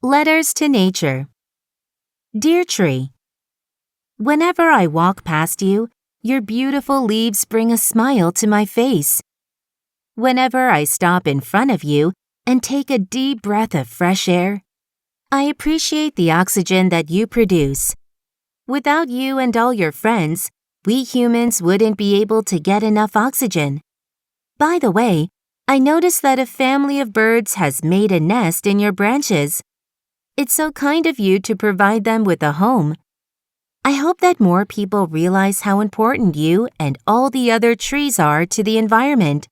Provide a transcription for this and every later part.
Letters to Nature. Dear Tree, whenever I walk past you, your beautiful leaves bring a smile to my face. Whenever I stop in front of you and take a deep breath of fresh air, I appreciate the oxygen that you produce. Without you and all your friends, we humans wouldn't be able to get enough oxygen. By the way, I noticed that a family of birds has made a nest in your branches. It's so kind of you to provide them with a home. I hope that more people realize how important you and all the other trees are to the environment.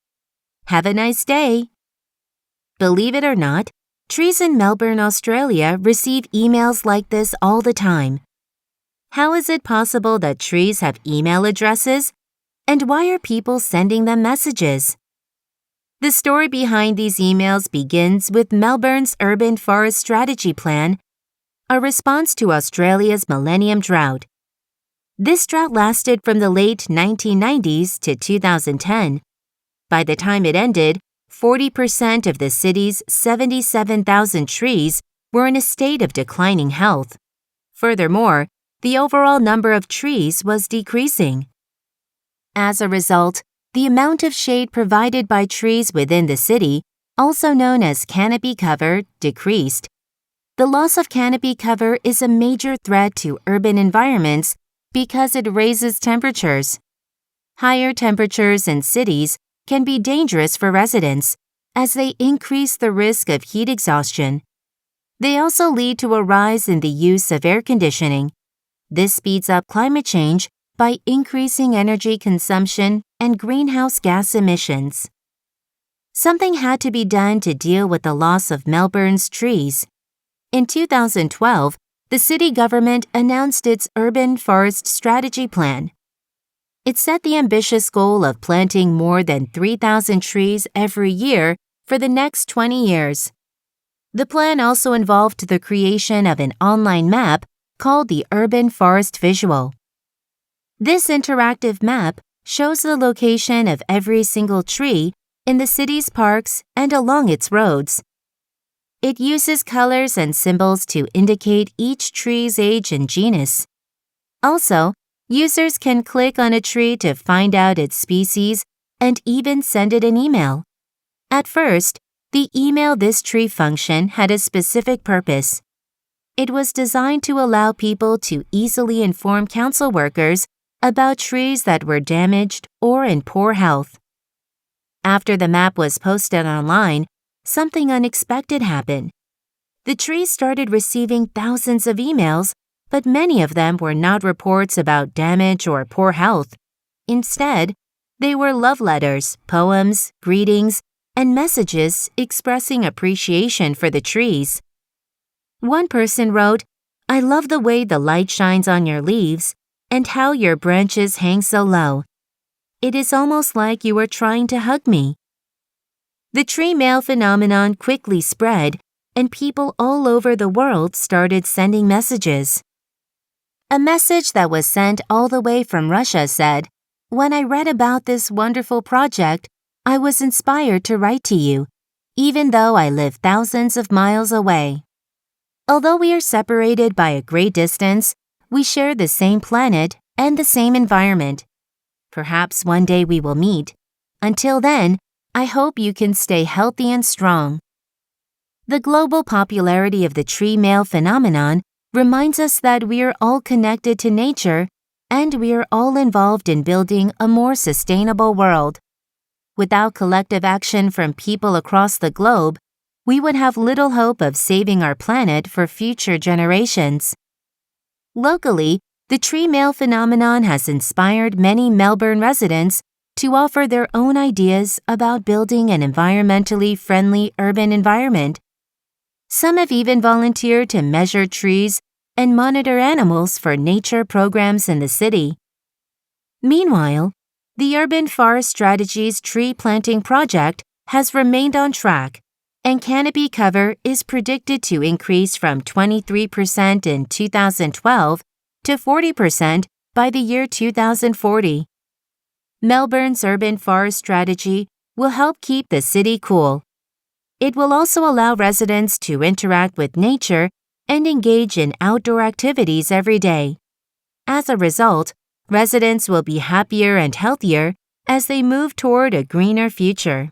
Have a nice day. Believe it or not, trees in Melbourne, Australia receive emails like this all the time. How is it possible that trees have email addresses? And why are people sending them messages? The story behind these emails begins with Melbourne's Urban Forest Strategy Plan, a response to Australia's millennium drought. This drought lasted from the late 1990s to 2010. By the time it ended, 40% of the city's 77,000 trees were in a state of declining health. Furthermore, the overall number of trees was decreasing. As a result, the amount of shade provided by trees within the city, also known as canopy cover, decreased. The loss of canopy cover is a major threat to urban environments because it raises temperatures. Higher temperatures in cities can be dangerous for residents as they increase the risk of heat exhaustion. They also lead to a rise in the use of air conditioning. This speeds up climate change by increasing energy consumption and greenhouse gas emissions. Something had to be done to deal with the loss of Melbourne's trees. In 2012, the city government announced its Urban Forest Strategy Plan. It set the ambitious goal of planting more than 3,000 trees every year for the next 20 years. The plan also involved the creation of an online map called the Urban Forest Visual. This interactive map shows the location of every single tree in the city's parks and along its roads. It uses colors and symbols to indicate each tree's age and genus. Also, users can click on a tree to find out its species and even send it an email. At first, the Email This Tree function had a specific purpose. It was designed to allow people to easily inform council workers about trees that were damaged or in poor health. After the map was posted online, something unexpected happened. The trees started receiving thousands of emails, but many of them were not reports about damage or poor health. Instead, they were love letters, poems, greetings, and messages expressing appreciation for the trees. One person wrote, "I love the way the light shines on your leaves and how your branches hang so low. It is almost like you are trying to hug me." The tree mail phenomenon quickly spread, and people all over the world started sending messages. A message that was sent all the way from Russia said, "When I read about this wonderful project, I was inspired to write to you, even though I live thousands of miles away." Although we are separated by a great distance, we share the same planet and the same environment. Perhaps one day we will meet. Until then, I hope you can stay healthy and strong. The global popularity of the tree mail phenomenon reminds us that we are all connected to nature and we are all involved in building a more sustainable world. Without collective action from people across the globe, we would have little hope of saving our planet for future generations. Locally, the tree mail phenomenon has inspired many Melbourne residents to offer their own ideas about building an environmentally friendly urban environment. Some have even volunteered to measure trees and monitor animals for nature programs in the city. Meanwhile, the Urban Forest Strategy's tree planting project has remained on track, and canopy cover is predicted to increase from 23% in 2012 to 40% by the year 2040. Melbourne's Urban Forest Strategy will help keep the city cool. It will also allow residents to interact with nature and engage in outdoor activities every day. As a result, residents will be happier and healthier as they move toward a greener future.